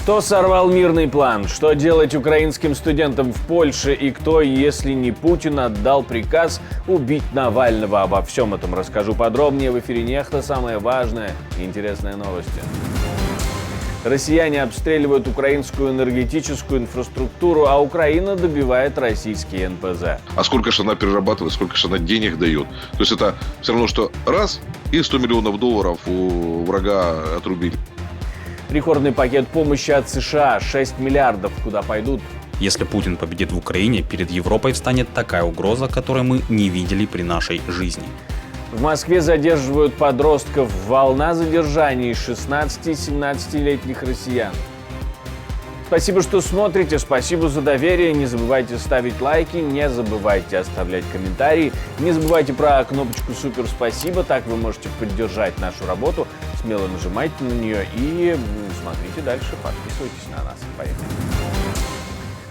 Кто сорвал мирный план? Что делать украинским студентам в Польше? И кто, если не Путин, отдал приказ убить Навального? Обо всем этом расскажу подробнее в эфире Нехта. Самые важные и интересные новости. Россияне обстреливают украинскую энергетическую инфраструктуру, а Украина добивает российские НПЗ. А сколько же она перерабатывает, сколько же она денег дает? То есть это все равно, что раз и $100 миллионов у врага отрубили. Рекордный пакет помощи от США – 6 миллиардов. Куда пойдут? Если Путин победит в Украине, перед Европой встанет такая угроза, которую мы не видели при нашей жизни. В Москве задерживают подростков. Волна задержаний 16-17-летних россиян. Спасибо, что смотрите, спасибо за доверие. Не забывайте ставить лайки, не забывайте оставлять комментарии. Не забывайте про кнопочку «Супер спасибо», так вы можете поддержать нашу работу. Смело нажимайте на нее и смотрите дальше, подписывайтесь на нас. Поехали.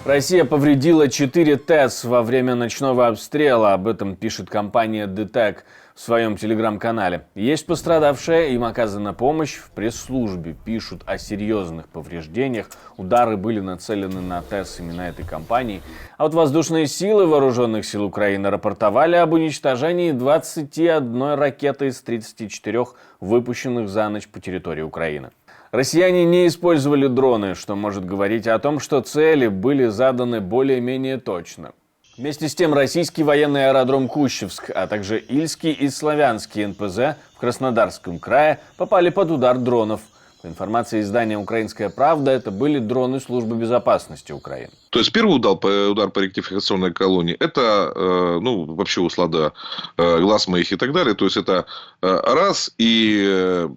Россия повредила 4 ТЭС во время ночного обстрела. Об этом пишет компания ДТЭК в своем телеграм-канале. Есть пострадавшие, им оказана помощь. В пресс-службе пишут о серьезных повреждениях. Удары были нацелены на ТЭС именно этой компании. А вот воздушные силы вооруженных сил Украины рапортовали об уничтожении 21 ракеты из 34 выпущенных за ночь по территории Украины. Россияне не использовали дроны, что может говорить о том, что цели были заданы более-менее точно. Вместе с тем, российский военный аэродром Кущевск, а также Ильский и Славянский НПЗ в Краснодарском крае попали под удар дронов. По информации издания «Украинская правда», это были дроны Службы безопасности Украины. То есть первый удар по ректификационной колонии, это вообще услада глаз моих и так далее. То есть это раз и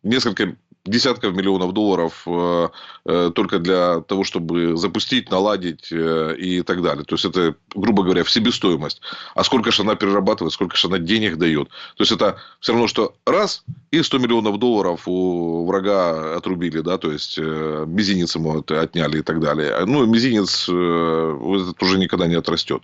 несколько десятков миллионов долларов только для того, чтобы запустить, наладить и так далее. То есть это, грубо говоря, в себестоимость. А сколько же она перерабатывает, сколько же она денег дает. То есть это все равно, что раз и $100 миллионов долларов у врага отрубили, да, то есть мизинец ему отняли и так далее. Ну, мизинец этот уже никогда не отрастет.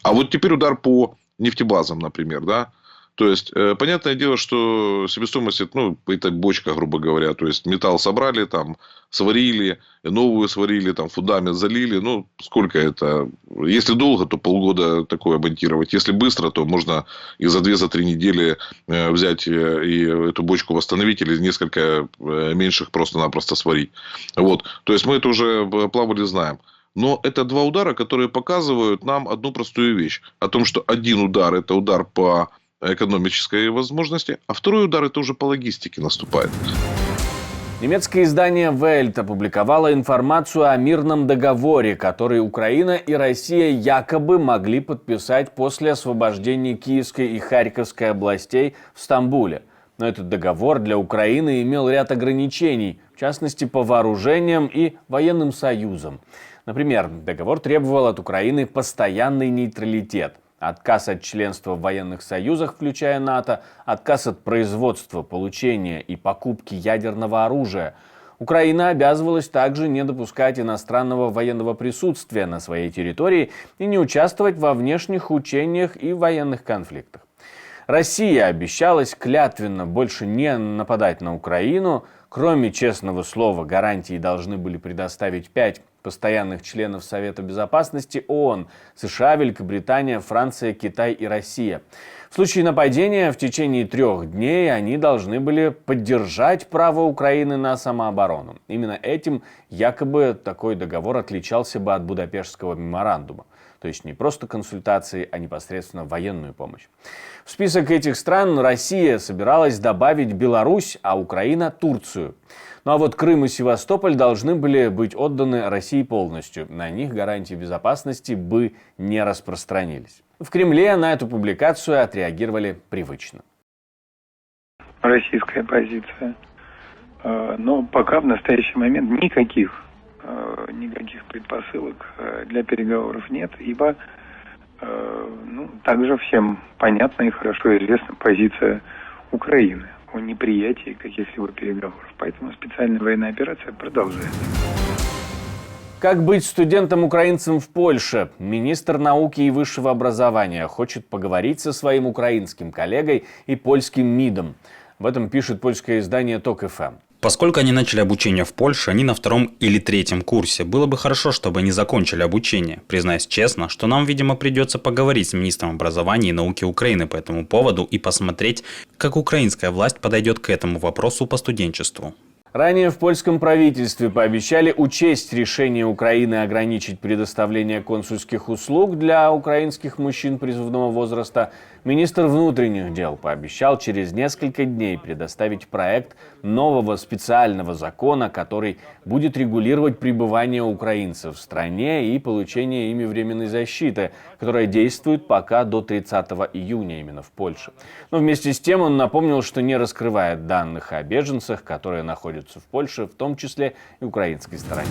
А вот теперь удар по нефтебазам, например, да. То есть, понятное дело, что себестоимость, это бочка, грубо говоря. То есть, металл собрали, там, сварили, новую сварили, там, фундамент залили. Сколько это? Если долго, то полгода такое монтировать. Если быстро, то можно и за 2-3 недели взять и эту бочку восстановить или несколько меньших просто-напросто сварить. Вот. То есть, мы это уже плавали, знаем. Но это два удара, которые показывают нам одну простую вещь. О том, что один удар – это удар по экономической возможности, а второй удар это уже по логистике наступает. Немецкое издание Welt опубликовало информацию о мирном договоре, который Украина и Россия якобы могли подписать после освобождения Киевской и Харьковской областей в Стамбуле. Но этот договор для Украины имел ряд ограничений, в частности по вооружениям и военным союзам. Например, договор требовал от Украины постоянный нейтралитет. Отказ от членства в военных союзах, включая НАТО, отказ от производства, получения и покупки ядерного оружия. Украина обязывалась также не допускать иностранного военного присутствия на своей территории и не участвовать во внешних учениях и военных конфликтах. Россия обещалась клятвенно больше не нападать на Украину. Кроме честного слова, гарантии должны были предоставить 5 постоянных членов Совета Безопасности ООН – США, Великобритания, Франция, Китай и Россия. В случае нападения в течение 3 дней они должны были поддержать право Украины на самооборону. Именно этим якобы такой договор отличался бы от Будапештского меморандума. То есть не просто консультации, а непосредственно военную помощь. В список этих стран Россия собиралась добавить Беларусь, а Украина – Турцию. Ну а вот Крым и Севастополь должны были быть отданы России полностью. На них гарантии безопасности бы не распространились. В Кремле на эту публикацию отреагировали привычно. Российская позиция. Но пока в настоящий момент никаких предпосылок для переговоров нет, ибо также всем понятна и хорошо известна позиция Украины о неприятии каких-либо переговоров. Поэтому специальная военная операция продолжается. Как быть студентом-украинцем в Польше? Министр науки и высшего образования хочет поговорить со своим украинским коллегой и польским МИДом. В этом пишет польское издание ТОК ФМ. Поскольку они начали обучение в Польше, они на 2-м или 3-м курсе. Было бы хорошо, чтобы они закончили обучение. Признаюсь честно, что нам, видимо, придется поговорить с министром образования и науки Украины по этому поводу и посмотреть, как украинская власть подойдет к этому вопросу по студенчеству. Ранее в польском правительстве пообещали учесть решение Украины ограничить предоставление консульских услуг для украинских мужчин призывного возраста. Министр внутренних дел пообещал через несколько дней предоставить проект нового специального закона, который будет регулировать пребывание украинцев в стране и получение ими временной защиты, которая действует пока до 30 июня именно в Польше. Но вместе с тем он напомнил, что не раскрывает данных о беженцах, которые находятся в Польше, в том числе и украинской стороне.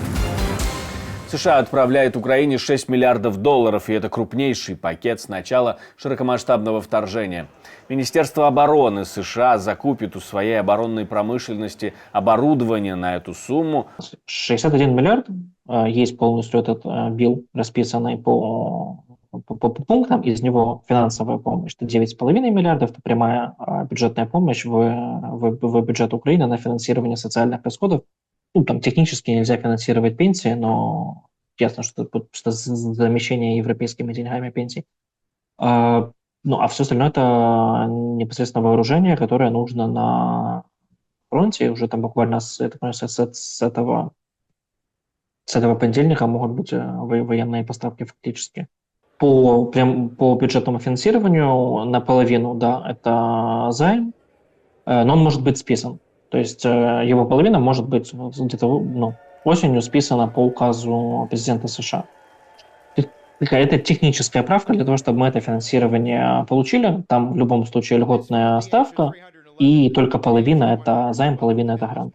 США отправляет Украине $6 миллиардов, и это крупнейший пакет с начала широкомасштабного вторжения. Министерство обороны США закупит у своей оборонной промышленности оборудование на эту сумму. 61 миллиард, есть полностью этот билл, расписанный по пунктам, из него финансовая помощь, это 9,5 миллиардов, это прямая бюджетная помощь в бюджет Украины на финансирование социальных расходов. Ну, там технически нельзя финансировать пенсии, но ясно, что замещение европейскими деньгами пенсий. А все остальное это непосредственно вооружение, которое нужно на фронте. И уже там буквально с этого понедельника могут быть военные поставки фактически. По бюджетному финансированию наполовину, да, это займ, но он может быть списан. То есть его половина может быть где-то осенью списана по указу президента США. Это техническая правка для того, чтобы мы это финансирование получили. Там в любом случае льготная ставка, и только половина – это займ, половина – это грант.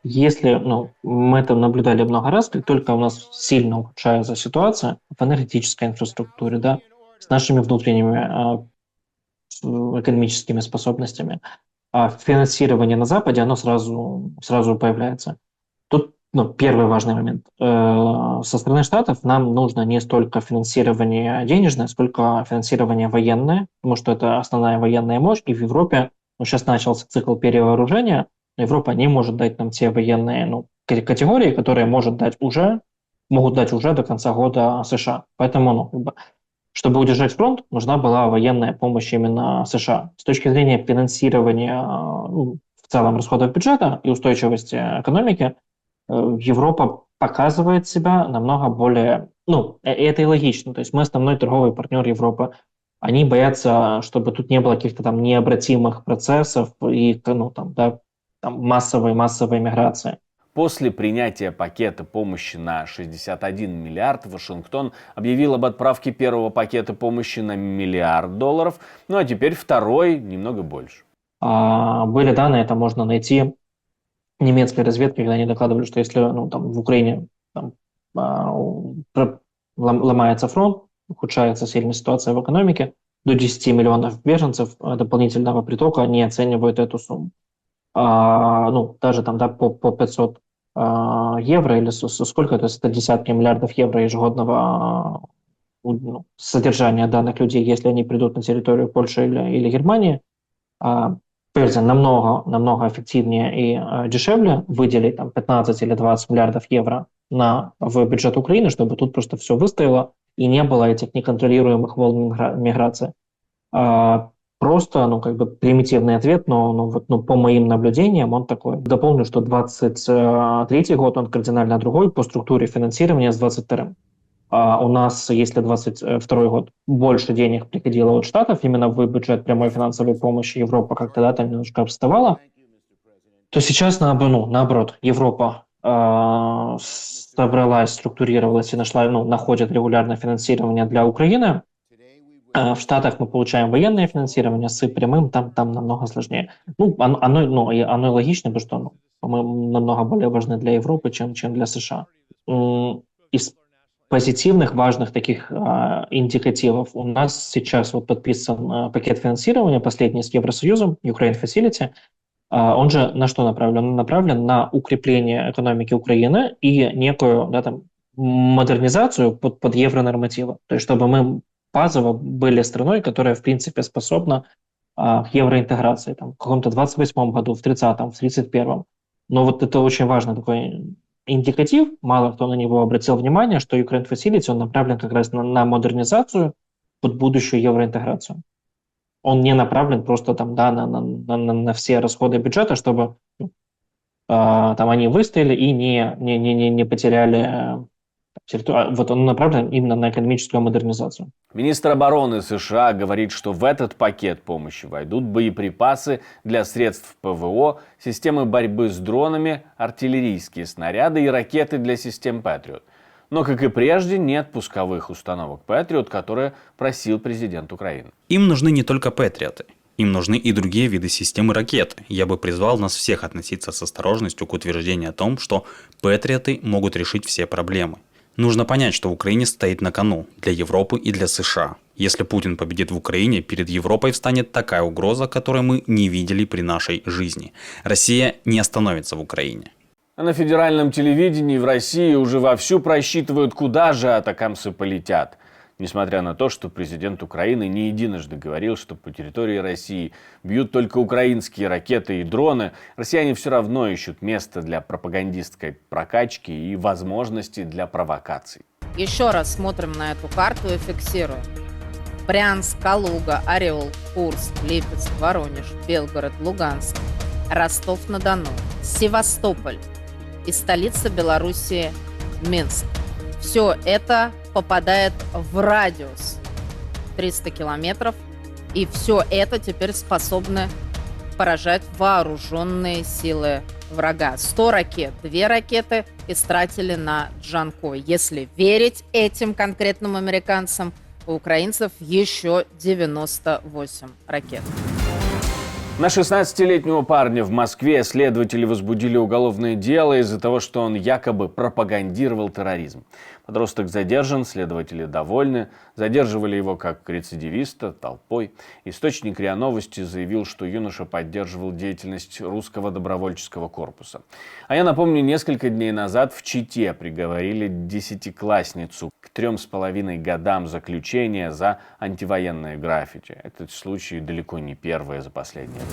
Если, мы это наблюдали много раз, как только у нас сильно ухудшается ситуация в энергетической инфраструктуре, да, с нашими внутренними экономическими способностями, а финансирование на Западе, оно сразу появляется. Тут первый важный момент. Со стороны Штатов нам нужно не столько финансирование денежное, сколько финансирование военное, потому что это основная военная мощь, и в Европе сейчас начался цикл перевооружения, но Европа не может дать нам те военные категории, которые могут дать уже до конца года США. Поэтому, чтобы удержать фронт, нужна была военная помощь именно США. С точки зрения финансирования в целом расходов бюджета и устойчивости экономики, Европа показывает себя намного более... это и логично. То есть мы основной торговый партнер Европы. Они боятся, чтобы тут не было каких-то там необратимых процессов и массовой миграции. После принятия пакета помощи на 61 миллиард Вашингтон объявил об отправке первого пакета помощи на $1 миллиард, а теперь второй немного больше. Были данные, это можно найти, немецкой разведки, когда они докладывали, что если в Украине ломается фронт, ухудшается сильная ситуация в экономике, до 10 миллионов беженцев дополнительного притока не оценивают эту сумму. Даже по 500 евро или сколько, то есть это десятки миллиардов евро ежегодного содержания данных людей, если они придут на территорию Польши или Германии. Поверьте, намного эффективнее и дешевле выделить 15 или 20 миллиардов евро в бюджет Украины, чтобы тут просто все выстояло и не было этих неконтролируемых волн миграции. Просто, примитивный ответ, но по моим наблюдениям он такой. Дополню, что 23-й год, он кардинально другой по структуре финансирования с 22-м. У нас, если 22-й год больше денег приходило от Штатов, именно в бюджет прямой финансовой помощи Европа как-то там немножко отставала, то сейчас наоборот, Европа собралась, структурировалась и находит регулярное финансирование для Украины. В Штатах мы получаем военное финансирование, с прямым там намного сложнее. Оно и логично, потому что по-моему, намного более важны для Европы, чем для США. Из позитивных, важных таких индикативов у нас сейчас подписан пакет финансирования, последний с Евросоюзом, Ukraine Facility. Он же на что направлен? Он направлен на укрепление экономики Украины и некую модернизацию под евронормативы. То есть чтобы мы базово были страной, которая, в принципе, способна к евроинтеграции. В каком-то 28-м году, в 30-м, в 31-м. Но вот это очень важный такой индикатив, мало кто на него обратил внимание, что Ukraine Facility, он направлен как раз на модернизацию под будущую евроинтеграцию. Он не направлен просто там, да, на все расходы бюджета, чтобы там они выстояли и не потеряли территорию. Вот он направлен именно на экономическую модернизацию. Министр обороны США говорит, что в этот пакет помощи войдут боеприпасы для средств ПВО, системы борьбы с дронами, артиллерийские снаряды и ракеты для систем Patriot. Но, как и прежде, нет пусковых установок Patriot, которые просил президент Украины. Им нужны не только Патриоты. Им нужны и другие виды системы ракет. Я бы призвал нас всех относиться с осторожностью к утверждению о том, что Патриоты могут решить все проблемы. Нужно понять, что в Украине стоит на кону для Европы и для США. Если Путин победит в Украине, перед Европой встанет такая угроза, которую мы не видели при нашей жизни. Россия не остановится в Украине. А на федеральном телевидении в России уже вовсю просчитывают, куда же атакамсы полетят. Несмотря на то, что президент Украины не единожды говорил, что по территории России бьют только украинские ракеты и дроны, россияне все равно ищут место для пропагандистской прокачки и возможности для провокаций. Еще раз смотрим на эту карту и фиксируем. Брянск, Калуга, Орел, Курск, Липецк, Воронеж, Белгород, Луганск, Ростов-на-Дону, Севастополь и столица Белоруссии Минск. Все это попадает в радиус 300 километров, и все это теперь способны поражать вооруженные силы врага. 100 ракет, 2 ракеты истратили на Джанкой. Если верить этим конкретным американцам, у украинцев еще 98 ракет. На 16-летнего парня в Москве следователи возбудили уголовное дело из-за того, что он якобы пропагандировал терроризм. Подросток задержан, следователи довольны. Задерживали его как рецидивиста толпой. Источник РИА Новости заявил, что юноша поддерживал деятельность русского добровольческого корпуса. А я напомню, несколько дней назад в Чите приговорили 10-классницу к 3,5 годам заключения за антивоенное граффити. Этот случай далеко не первый за последнее время.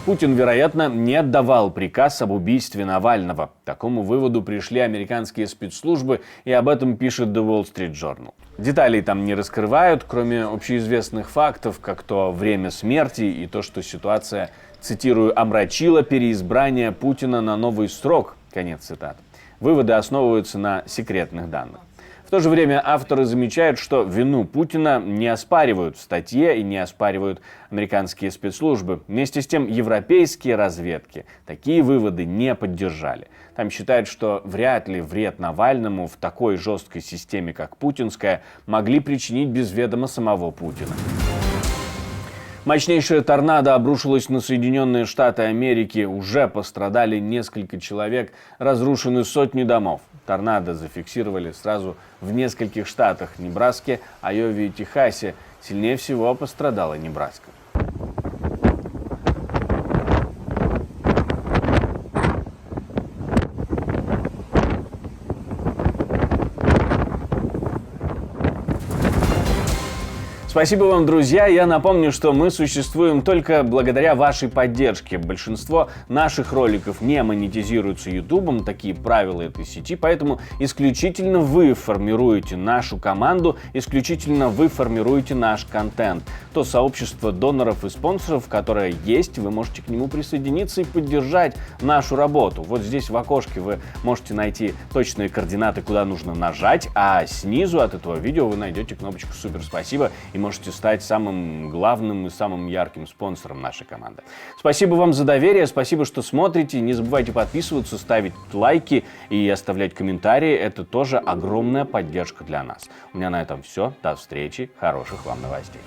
Путин, вероятно, не отдавал приказ об убийстве Навального. К такому выводу пришли американские спецслужбы, и об этом пишет The Wall Street Journal. Деталей там не раскрывают, кроме общеизвестных фактов, как то время смерти и то, что ситуация, цитирую, «омрачила переизбрание Путина на новый срок». Конец цитаты. Выводы основываются на секретных данных. В то же время авторы замечают, что вину Путина не оспаривают в статье и не оспаривают американские спецслужбы. Вместе с тем, европейские разведки такие выводы не поддержали. Там считают, что вряд ли вред Навальному в такой жесткой системе, как путинская, могли причинить без ведома самого Путина. Мощнейшая торнадо обрушилась на Соединенные Штаты Америки. Уже пострадали несколько человек, разрушены сотни домов. Торнадо зафиксировали сразу в нескольких штатах: Небраске, Айове и Техасе. Сильнее всего пострадала Небраска. Спасибо вам, друзья. Я напомню, что мы существуем только благодаря вашей поддержке. Большинство наших роликов не монетизируются Ютубом, такие правила этой сети, поэтому исключительно вы формируете нашу команду, исключительно вы формируете наш контент. То сообщество доноров и спонсоров, которое есть, вы можете к нему присоединиться и поддержать нашу работу. Вот здесь в окошке вы можете найти точные координаты, куда нужно нажать, а снизу от этого видео вы найдете кнопочку «Супер спасибо» и можете стать самым главным и самым ярким спонсором нашей команды. Спасибо вам за доверие, спасибо, что смотрите. Не забывайте подписываться, ставить лайки и оставлять комментарии. Это тоже огромная поддержка для нас. У меня на этом все. До встречи. Хороших вам новостей.